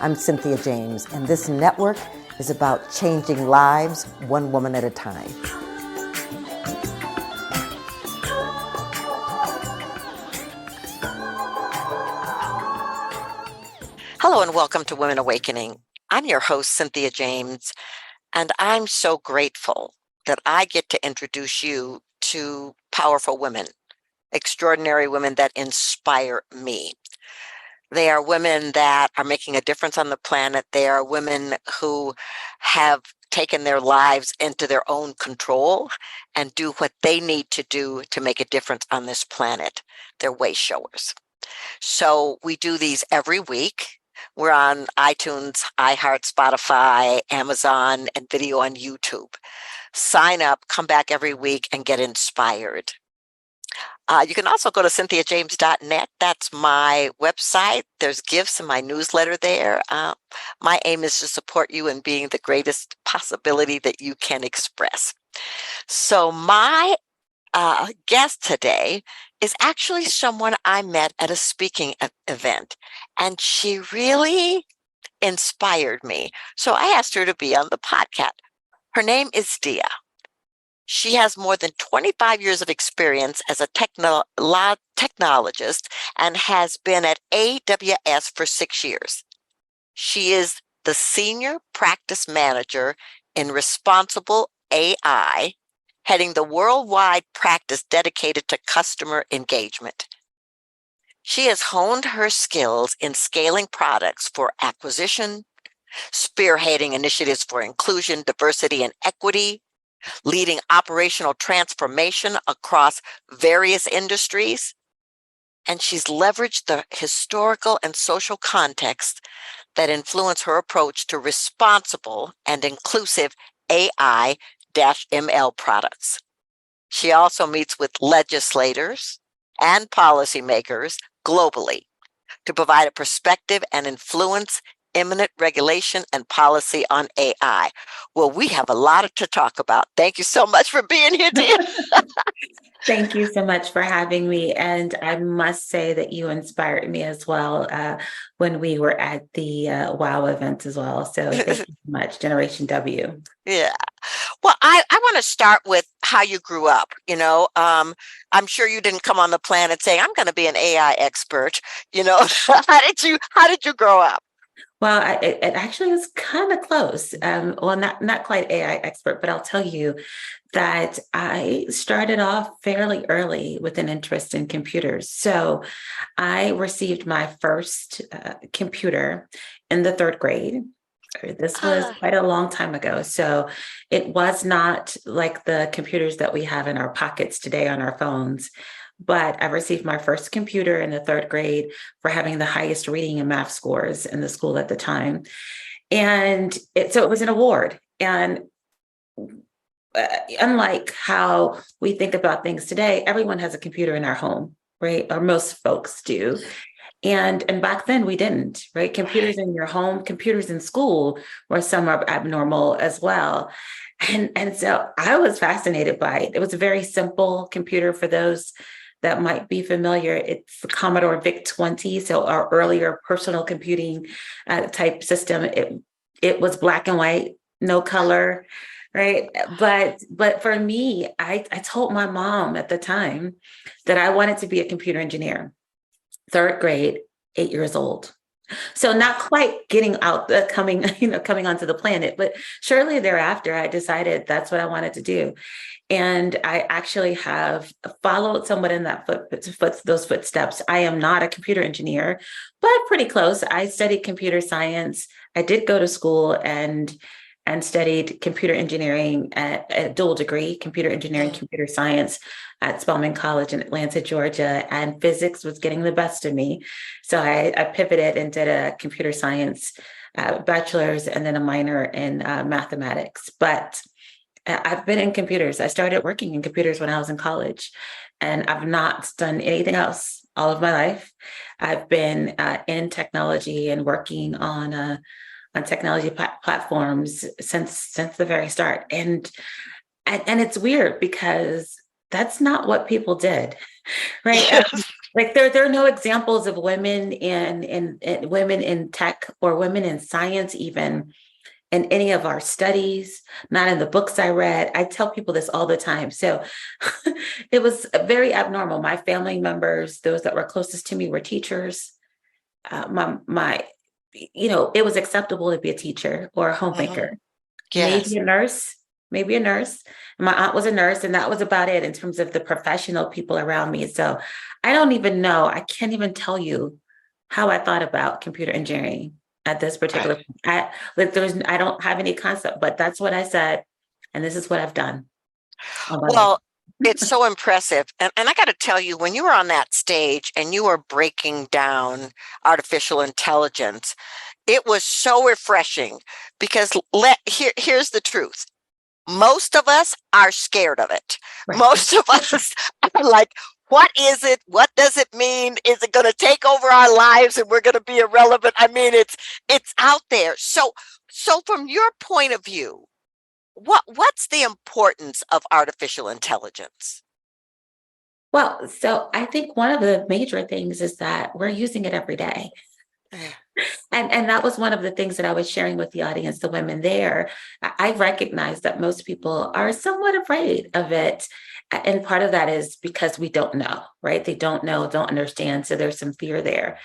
I'm Cynthia James, and this network is about changing lives one woman at a time. Hello and welcome to Women Awakening. I'm your host, Cynthia James, and I'm so grateful that I get to introduce you to powerful women, extraordinary women that inspire me. They are women that are making a difference on the planet. They are women who have taken their lives into their own control and do what they need to do to make a difference on this planet. They're way showers. So we do these every week. We're on iTunes, iHeart, Spotify, Amazon, and video on YouTube. Sign up, come back every week, and get inspired. You can also go to cynthiajames.net. That's my website. There's gifts in my newsletter there. My aim is to support you in being the greatest possibility that you can express. So my guest today is actually someone I met at a speaking event, and she really inspired me. So I asked her to be on the podcast. Her name is Diya. She has more than 25 years of experience as a technologist and has been at AWS for 6 years. She is the Senior Practice Manager in Responsible AI, heading the worldwide practice dedicated to customer engagement. She has honed her skills in scaling products for acquisition, spearheading initiatives for inclusion, diversity, and equity, leading operational transformation across various industries, and she's leveraged the historical and social context that influence her approach to responsible and inclusive AI-ML products. She also meets with legislators and policymakers globally to provide a perspective and influence imminent regulation and policy on AI. Well, we have a lot to talk about. Thank you so much for being here, Diya. Thank you so much for having me. And I must say that you inspired me as well when we were at the WOW event as well. So thank you so much, Generation W. Yeah. Well, I want to start with how you grew up. I'm sure you didn't come on the planet saying, I'm going to be an AI expert. How did you grow up? Well, it actually was kind of close. Well, not quite AI expert, but I'll tell you that I started off fairly early with an interest in computers. So I received my first computer in the third grade. This was quite a long time ago. So it was not like the computers that we have in our pockets today on our phones. But I received my first computer in the third grade for having the highest reading and math scores in the school at the time. And so it was an award. And unlike how we think about things today, everyone has a computer in our home, right? Or most folks do. And back then we didn't, right? Computers in your home, computers in school were somewhat abnormal as well. And so I was fascinated by it. It was a very simple computer for those that might be familiar. It's the Commodore VIC-20, so our earlier personal computing type system. It was black and white, no color, right? But for me, I told my mom at the time that I wanted to be a computer engineer. Third grade, 8 years old. So not quite getting out, coming onto the planet, but shortly thereafter, I decided that's what I wanted to do. And I actually have followed somewhat in those footsteps. I am not a computer engineer, but pretty close. I studied computer science. I did go to school and studied computer engineering at a dual degree, computer engineering, computer science at Spelman College in Atlanta, Georgia, and physics was getting the best of me. So I pivoted and did a computer science bachelor's and then a minor in mathematics. But I've been in computers. I started working in computers when I was in college, and I've not done anything else all of my life. I've been in technology and working on technology platforms since the very start. And it's weird because that's not what people did, right? Like there are no examples of women in women in tech or women in science, even in any of our studies, not in the books I read. I tell people this all the time. So it was very abnormal. My family members, those that were closest to me, were teachers. My it was acceptable to be a teacher or a Mhm. homemaker, maybe Yes. a nurse, maybe a nurse. My aunt was a nurse, and that was about it in terms of the professional people around me. So I don't even know. I can't even tell you how I thought about computer engineering at this Right. particular. I don't have any concept, but that's what I said, and this is what I've done all my life. Well, it's so impressive. And I got to tell you, when you were on that stage and you were breaking down artificial intelligence, it was so refreshing because here's the truth. Most of us are scared of it. Right. Most of us are like, what is it? What does it mean? Is it going to take over our lives and we're going to be irrelevant? I mean, it's out there. So from your point of view, what's the importance of artificial intelligence? Well, so I think one of the major things is that we're using it every day. And that was one of the things that I was sharing with the audience, the women there. I recognize that most people are somewhat afraid of it. And part of that is because we don't know, right? They don't know, don't understand. So there's some fear there.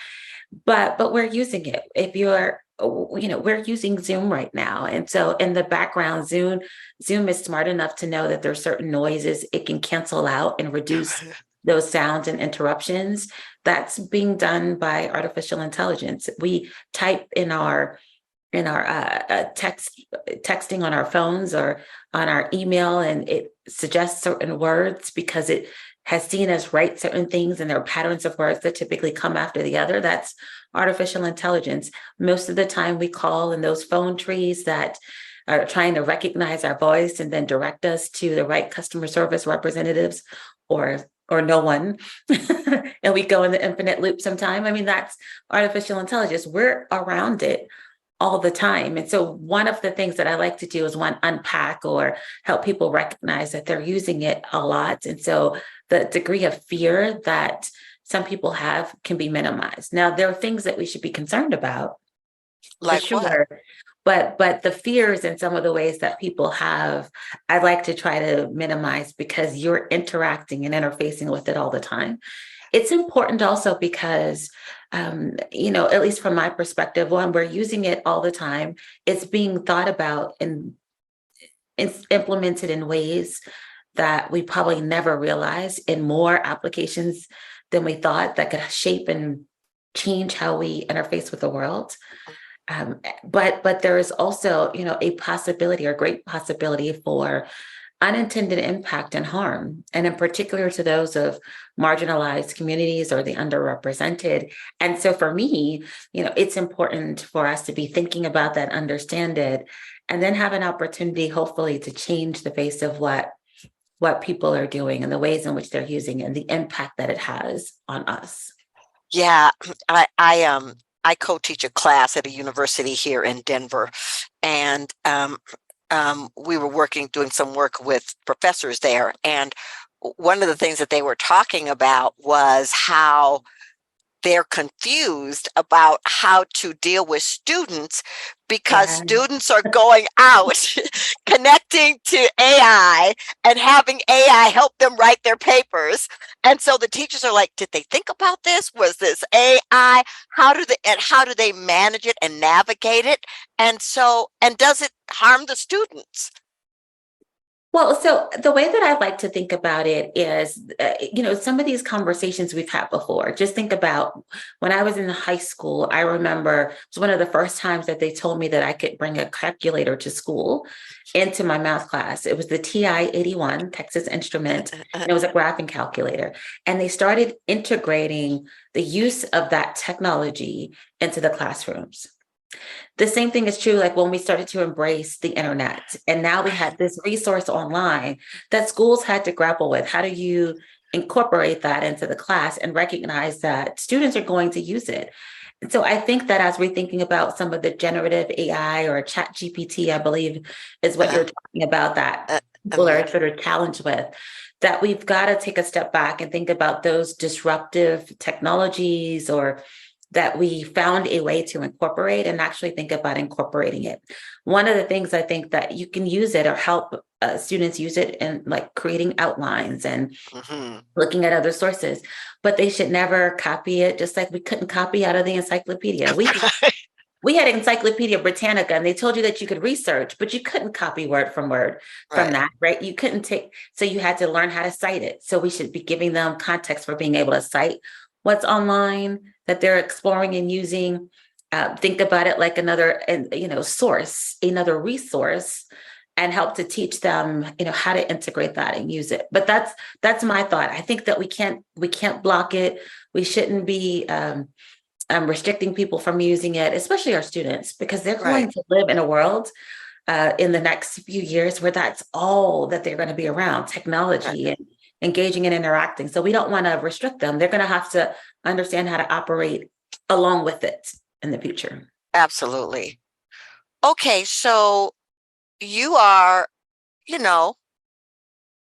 But we're using it. If you're we're using Zoom right now. And so in the background, Zoom is smart enough to know that there's certain noises it can cancel out and reduce those sounds and interruptions. That's being done by artificial intelligence. We type in our texting on our phones or on our email, and it suggests certain words because it has seen us write certain things, and there are patterns of words that typically come after the other. That's artificial intelligence. Most of the time we call in those phone trees that are trying to recognize our voice and then direct us to the right customer service representatives or no one. And we go in the infinite loop sometime. I mean, that's artificial intelligence. We're around it all the time. And so one of the things that I like to do is unpack or help people recognize that they're using it a lot. And so the degree of fear that some people have can be minimized. Now, there are things that we should be concerned about, for Like what? sure. But the fears and some of the ways that people have, I'd like to try to minimize because you're interacting and interfacing with it all the time. It's important also because, at least from my perspective, when we're using it all the time, it's being thought about and it's implemented in ways that we probably never realized in more applications than we thought that could shape and change how we interface with the world. But there is also, a possibility or great possibility for unintended impact and harm, and in particular to those of marginalized communities or the underrepresented. And so for me, it's important for us to be thinking about that, understand it, and then have an opportunity, hopefully, to change the face of what people are doing and the ways in which they're using it and the impact that it has on us. Yeah, I co-teach a class at a university here in Denver, and we were doing some work with professors there, and one of the things that they were talking about was how they're confused about how to deal with students because Yeah. students are going out connecting to AI and having AI help them write their papers. And so the teachers are like, did they think about this? Was this AI? How do they manage it and navigate it? And does it harm the students? Well, so the way that I like to think about it is, some of these conversations we've had before. Just think about when I was in high school, I remember it was one of the first times that they told me that I could bring a calculator to school into my math class. It was the TI-81, Texas Instrument, and it was a graphing calculator. And they started integrating the use of that technology into the classrooms. The same thing is true, like when we started to embrace the internet, and now we had this resource online that schools had to grapple with. How do you incorporate that into the class and recognize that students are going to use it? And so I think that as we're thinking about some of the generative AI or chat GPT, I believe is what you're talking about, that people are sort of challenged with, that we've got to take a step back and think about those disruptive technologies or that we found a way to incorporate and actually think about incorporating it. One of the things I think that you can use it or help students use it in like creating outlines and looking at other sources, but they should never copy it, just like we couldn't copy out of the encyclopedia. We had Encyclopedia Britannica and they told you that you could research, but you couldn't copy word from that, right? You couldn't so you had to learn how to cite it. So we should be giving them context for being able to cite what's online that they're exploring and using. Think about it like another, source, another resource, and help to teach them, how to integrate that and use it. But that's my thought. I think that we can't block it. We shouldn't be restricting people from using it, especially our students, because they're going to live in a world in the next few years where that's all that they're going to be around, technology and engaging and interacting. So we don't want to restrict them. They're going to have to understand how to operate along with it in the future. Absolutely. Okay, so you are,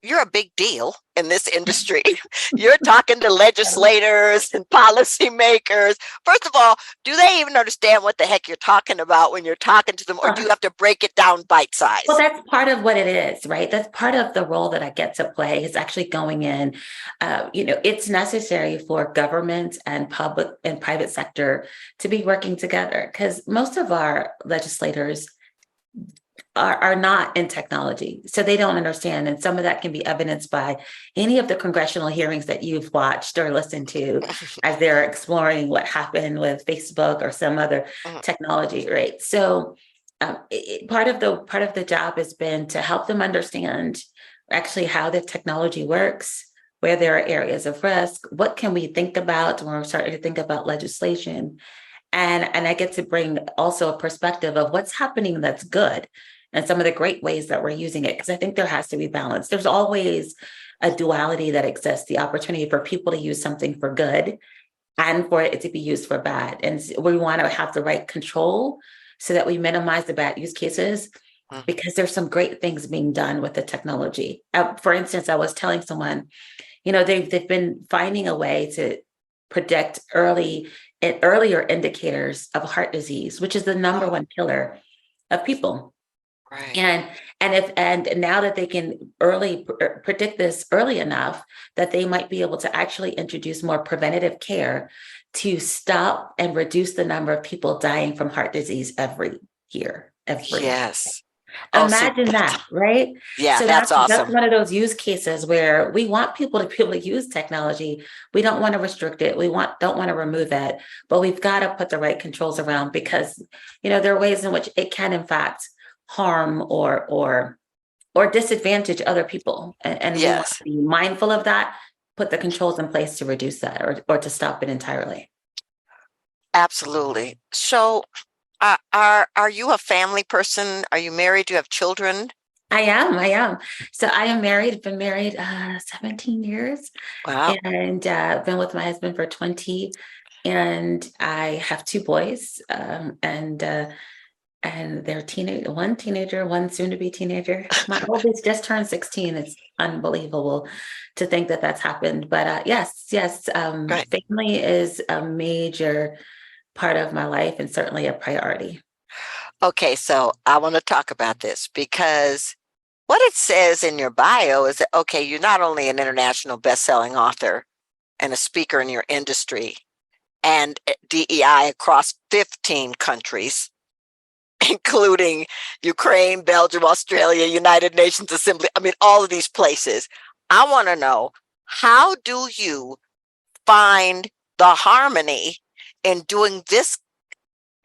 you're a big deal in this industry. You're talking to legislators and policymakers. First of all, do they even understand what the heck you're talking about when you're talking to them, or do you have to break it down bite size? Well, that's part of what it is, right? That's part of the role that I get to play is actually going in. It's necessary for government and public and private sector to be working together because most of our legislators are not in technology, so they don't understand. And some of that can be evidenced by any of the congressional hearings that you've watched or listened to as they're exploring what happened with Facebook or some other technology, right? So part of the job has been to help them understand actually how the technology works, where there are areas of risk, what can we think about when we're starting to think about legislation. And I get to bring also a perspective of what's happening that's good and some of the great ways that we're using it, because I think there has to be balance. There's always a duality that exists, the opportunity for people to use something for good and for it to be used for bad. And we want to have the right control so that we minimize the bad use cases, because there's some great things being done with the technology. For instance, I was telling someone, they've been finding a way to predict earlier indicators of heart disease, which is the number one killer of people. Right. And now that they can predict this early enough that they might be able to actually introduce more preventative care to stop and reduce the number of people dying from heart disease every year. Yes. Imagine that, right? Yeah, so that's awesome. That's one of those use cases where we want people to be able to use technology. We don't want to restrict it. We don't want to remove that, but we've got to put the right controls around because, there are ways in which it can, in fact, harm or disadvantage other people. And we want to be mindful of that, put the controls in place to reduce that or to stop it entirely. Absolutely. So are you a family person? Are you married? Do you have children? I am. So I am married. I've been married 17 years. Wow. And been with my husband for 20. And I have two boys. And they're one teenager, one soon to be teenager. My oldest just turned 16. It's unbelievable to think that that's happened. But yes. Family is a major part of my life and certainly a priority. Okay, so I want to talk about this because what it says in your bio is that, okay, you're not only an international best-selling author and a speaker in your industry and DEI across 15 countries, including Ukraine, Belgium, Australia, United Nations Assembly. I mean, all of these places. I want to know, how do you find the harmony in doing this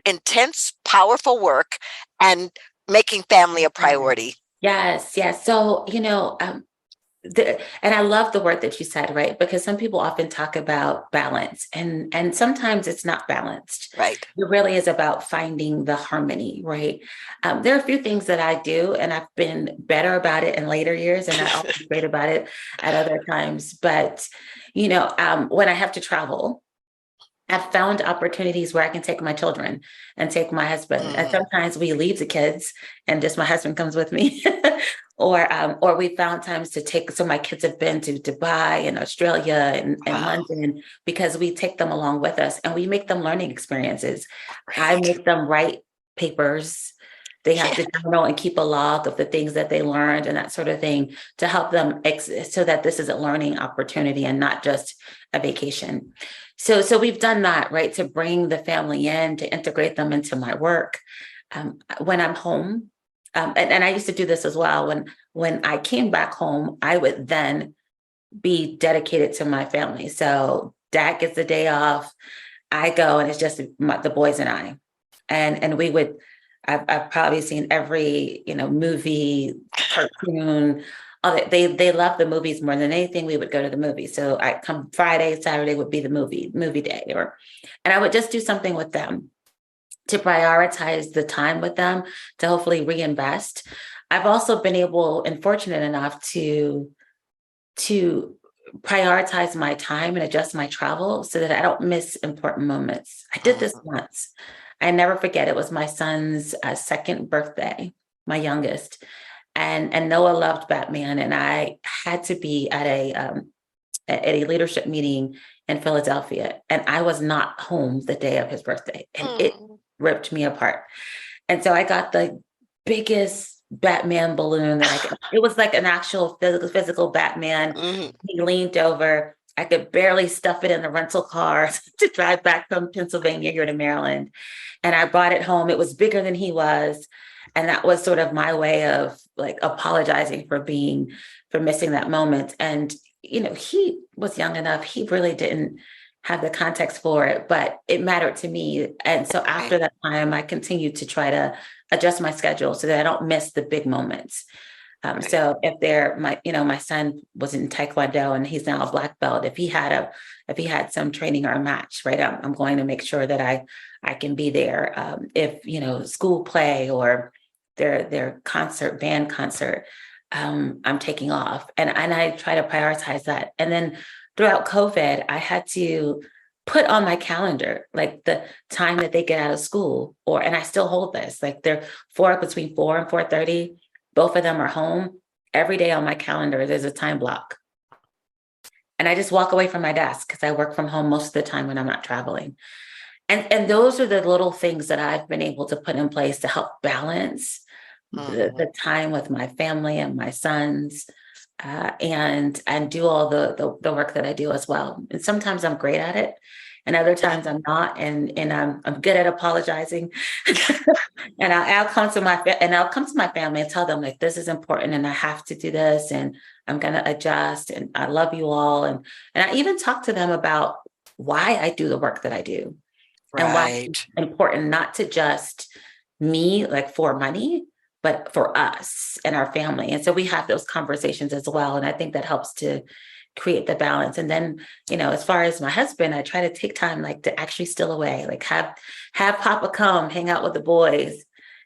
intense, powerful work and making family a priority? Yes. So, and I love the word that you said, right? Because some people often talk about balance and sometimes it's not balanced. Right. It really is about finding the harmony, right? There are a few things that I do and I've been better about it in later years and I always great about it at other times. But, when I have to travel, I've found opportunities where I can take my children and take my husband. And sometimes we leave the kids and just my husband comes with me. Or we found times to take, so my kids have been to Dubai and Australia and Wow. London, because we take them along with us and we make them learning experiences. I Great. make them write papers. They have Yeah. to journal and keep a log of the things that they learned and that sort of thing, to help them so that this is a learning opportunity and not just a vacation. So we've done that, right, to bring the family in, to integrate them into my work. When I'm home, and I used to do this as well. When I came back home, I would then be dedicated to my family. So dad gets the day off, I go, and it's just the boys and I, and we would. I've probably seen every movie, cartoon. All that. They love the movies more than anything. We would go to the movies. So I come Friday, Saturday would be the movie day, and I would just do something with them to prioritize the time with them, to hopefully reinvest. I've also been able and fortunate enough to prioritize my time and adjust my travel so that I don't miss important moments. I did this Mhm. once. I never forget. It was my son's second birthday, my youngest, and Noah loved Batman, and I had to be at a leadership meeting in Philadelphia, and I was not home the day of his birthday, and it Mm. ripped me apart. And so I got the biggest Batman balloon that I could. It was like an actual physical Batman. Mhm. He leaned over. I could barely stuff it in the rental car to drive back from Pennsylvania here to Maryland. And I brought it home. It was bigger than he was. And that was sort of my way of like apologizing for missing that moment. And, he was young enough. He really didn't have the context for it, but it mattered to me. And so Right. after that time, I continued to try to adjust my schedule so that I don't miss the big moments. Right. So if my son was in Taekwondo and he's now a black belt, if he had some training or a match, right, I'm going to make sure that I can be there. If school play or their band concert, I'm taking off, and I try to prioritize that. And then throughout COVID, I had to put on my calendar like the time that they get out of school, and I still hold this, like they're between 4 and 4:30. Both of them are home. Every day on my calendar, there's a time block. And I just walk away from my desk because I work from home most of the time when I'm not traveling. And those are the little things that I've been able to put in place to help balance Mhm. the time with my family and my sons, and do all the work that I do as well. And sometimes I'm great at it, and other times I'm not. And I'm good at apologizing. And I'll come to my family and tell them like this is important, and I have to do this, and I'm gonna adjust, and I love you all, and I even talk to them about why I do the work that I do, and why it's Right. important, not to just me, like for money, but for us and our family. And so we have those conversations as well. And I think that helps to create the balance. And then, as far as my husband, I try to take time like to actually steal away, like have Papa come hang out with the boys,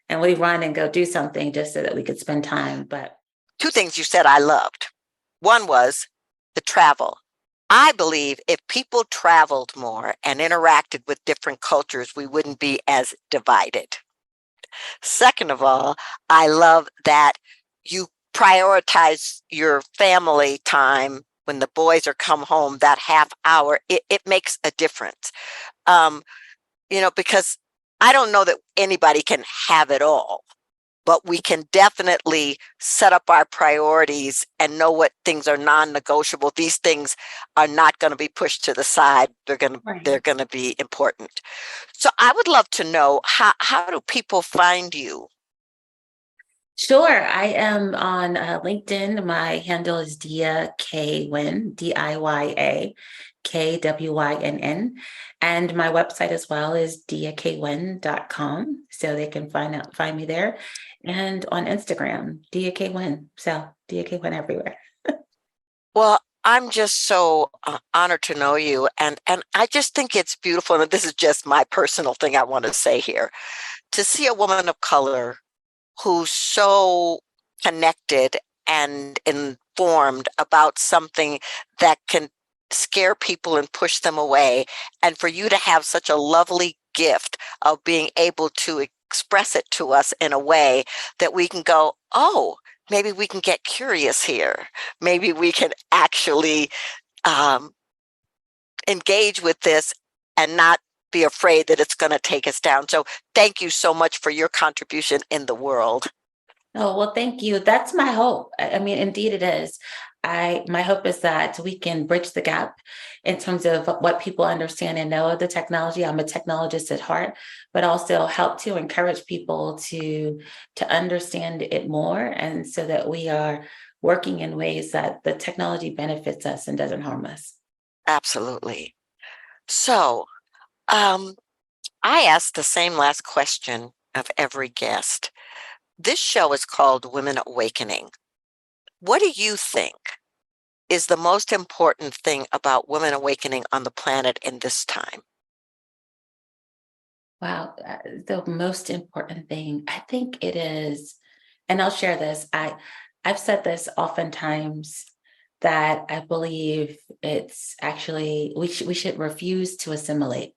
and we run and go do something just so that we could spend time. But Two things you said I loved. One was the travel. I believe if people traveled more and interacted with different cultures, we wouldn't be as divided. Second of all, I love that you prioritize your family time when the boys are come home, that half hour. It makes a difference. Um, because I don't know that anybody can have it all, but we can definitely set up our priorities and know what things are non-negotiable. These things are not going to be pushed to the side. They're right. going to be important. So I would love to know, how do people find you? Sure. I am on LinkedIn. My handle is Diya K Wynn, Diya KWYNN. And my website as well is diyakwynn.com. So they can find me there. And on Instagram, Diya K Wynn. So Diya K Wynn everywhere. Well, I'm just so honored to know you, and I just think it's beautiful. And this is just my personal thing I want to say here: to see a woman of color who's so connected and informed about something that can scare people and push them away, and for you to have such a lovely gift of being able to express it to us in a way that we can go, oh, maybe we can get curious here. Maybe we can actually engage with this and not be afraid that it's going to take us down. So thank you so much for your contribution in the world. Oh, well, thank you. That's my hope. I mean, indeed it is. My hope is that we can bridge the gap in terms of what people understand and know of the technology. I'm a technologist at heart, but also help to encourage people to understand it more, and so that we are working in ways that the technology benefits us and doesn't harm us. Absolutely. So, I asked the same last question of every guest. This show is called Women Awakening. What do you think is the most important thing about women awakening on the planet in this time? Wow, the most important thing, I think it is, and I'll share this. I've said this oftentimes, that I believe it's actually we should refuse to assimilate.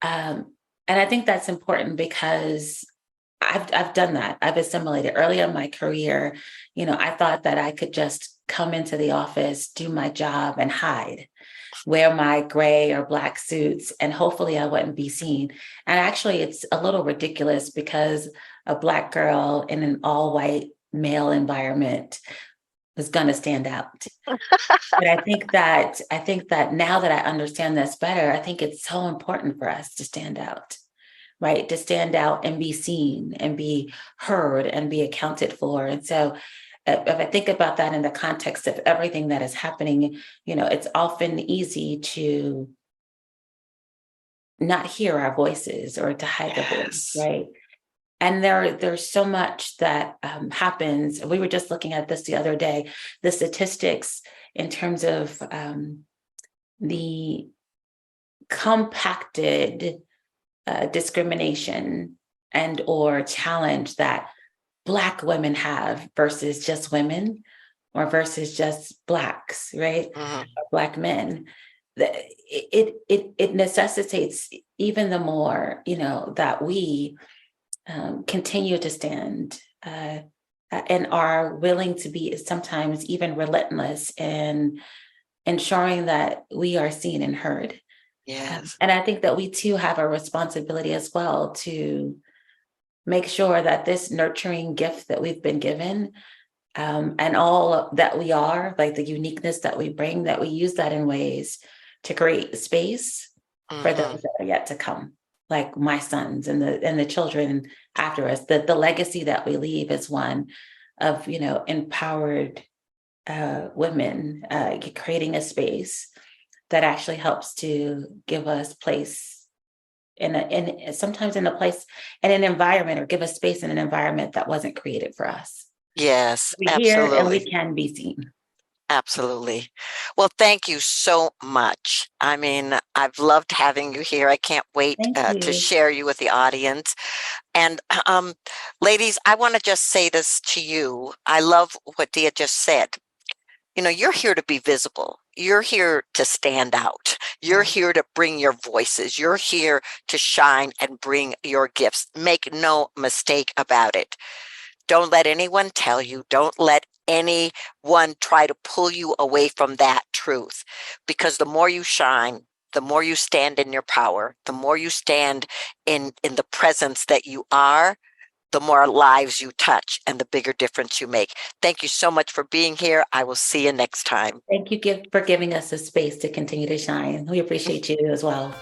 Mm. And I think that's important because I've done that. I've assimilated early in my career. I thought that I could just come into the office, do my job, and hide, wear my gray or black suits, and hopefully I wouldn't be seen. And actually, it's a little ridiculous because a Black girl in an all white male environment is going to stand out. But I think that now that I understand this better, I think it's so important for us to stand out, right? To stand out and be seen and be heard and be accounted for. And so if I think about that in the context of everything that is happening, it's often easy to not hear our voices or to hide the voice, Yes. right? And there's so much that happens. We were just looking at this the other day, the statistics in terms of the compacted discrimination and or challenge that Black women have versus just women, or versus just Blacks, right? Mhm. Or Black men. It necessitates even the more, that we continue to stand and are willing to be sometimes even relentless in ensuring that we are seen and heard. Yes. And I think that we too have a responsibility as well to make sure that this nurturing gift that we've been given, and all that we are, like the uniqueness that we bring, that we use that in ways to create space for Mhm. those that are yet to come, like my sons and the children after us. The legacy that we leave is one of empowered women, creating a space that actually helps to give us place in sometimes in a place in an environment, or give us space in an environment that wasn't created for us. Yes, We hear and we absolutely. can be seen. Absolutely. Well, thank you so much. I mean, I've loved having you here. I can't wait Thank to you. share you with the audience. And ladies, I want to just say this to you. I love what Dia just said. You're here to be visible. You're here to stand out. You're Right. here to bring your voices. You're here to shine and bring your gifts. Make no mistake about it. Don't let anyone tell you, don't let anyone try to pull you away from that truth. Because the more you shine, the more you stand in your power, the more you stand in the presence that you are, the more lives you touch and the bigger difference you make. Thank you so much for being here. I will see you next time. Thank you for giving us a space to continue to shine. We appreciate you as well.